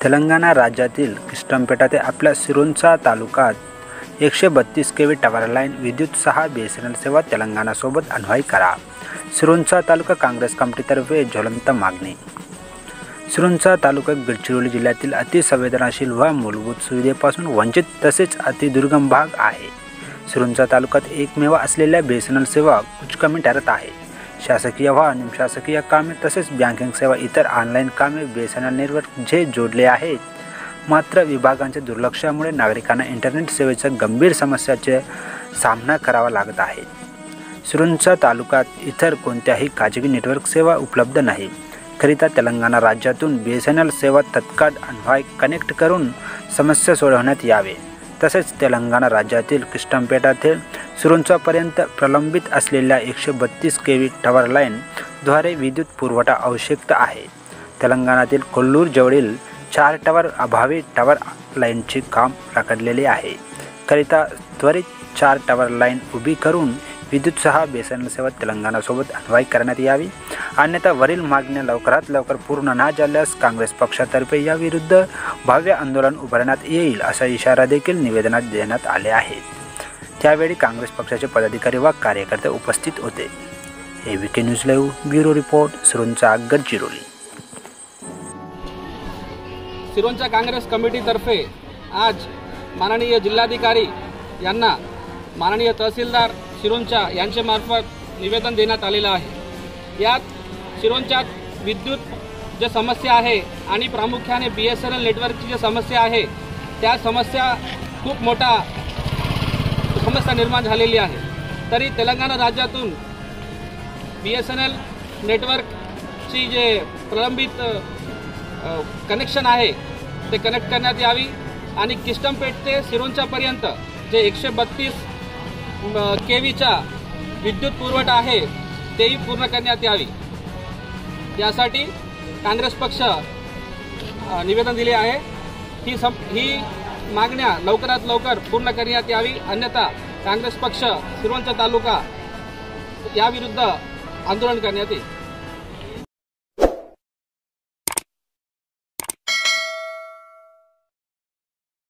तेलंगणा राज्यातील किष्टमपेटा ते आपल्या सिरोंचा तालुक्यात 132 केव्ही टॉवर लाईन विद्युत 6 BSNL सेवा तेलंगणासोबत अन्वय करा. सिरोंचा तालुका काँग्रेस कमिटीतर्फे ज्वलंत मागणी. सिरोंचा तालुका गडचिरोली जिल्ह्यातील अतिसंवेदनशील व मूलभूत सुविधेपासून वंचित तसेच अतिदुर्गम भाग आहे. सिरोंचा तालुक्यात एकमेव असलेल्या BSNL सेवा कुचकामी ठरत आहे. शासकीय व निमशासकीय कामे तसेच बँकिंग सेवा इतर ऑनलाईन कामे BSNL नेटवर्क जे जोडले आहेत. मात्र विभागांच्या दुर्लक्षामुळे नागरिकांना इंटरनेट सेवेच्या गंभीर समस्याचे सामना करावा लागत आहे. सिरोंचा तालुक्यात इतर कोणत्याही खाजगी नेटवर्क सेवा उपलब्ध नाही. करिता तेलंगणा राज्यातून BSNL सेवा तत्काळ अन्वय कनेक्ट करून समस्या सोडवण्यात यावे. तसेच तेलंगणा राज्यातील किष्टमपेटा ते सिरोंचापर्यंत प्रलंबित असलेल्या 132 केव्ही टॉवर लाईन द्वारे विद्युत पुरवठा आवश्यक आहे. तेलंगणातील कोल्लूर जवळील 4 टॉवर अभावी टॉवर लाईनचे काम रखडलेले आहे. करिता त्वरित 4 टॉवर लाईन उभी करून विद्युत 6 BSNL सेवा तेलंगणासोबत अन्वय करण्यात यावी. अन्यथा वरील मागण्या लवकरात लवकर पूर्ण न झाल्यास काँग्रेस पक्षातर्फे याविरुद्ध भव्य आंदोलन उभारण्यात येईल असा इशारा देखील निवेदनात देण्यात आले आहे. त्यावेळी काँग्रेस पक्षाचे पदाधिकारी व कार्यकर्ते उपस्थित होते. ABK news live bureau report Sironcha Gadchiroli. Sironcha Congress कमिटीतर्फे आज माननीय जिल्हाधिकारी यांना माननीय तहसीलदार सिरोंचा यांच्या मार्फत निवेदन देण्यात आलेलं आहे. यात सिरोंचा विद्युत जे समस्या आहे आणि प्रामुख्याने BSNL नेटवर्कची जी समस्या आहे त्या समस्या खूप मोठा समस्या निर्माण झालेली आहे. तरी तेलंगणा राज्यातून BSNL नेटवर्कची जे प्रलंबित कनेक्शन आहे ते कनेक्ट करण्यात यावी आणि किष्टमपेट ते सिरोंचापर्यंत जे 132 केव्हीचा विद्युत पुरवठा आहे तेही पूर्ण करण्यात यावी. यासाठी काँग्रेस पक्ष निवेदन दिले आहे. ही मागण्या लवकरात लवकर पूर्ण करण्यात यावी. अन्यथा काँग्रेस पक्ष सिरोंचा तालुका याविरुद्ध आंदोलन करण्यात येईल.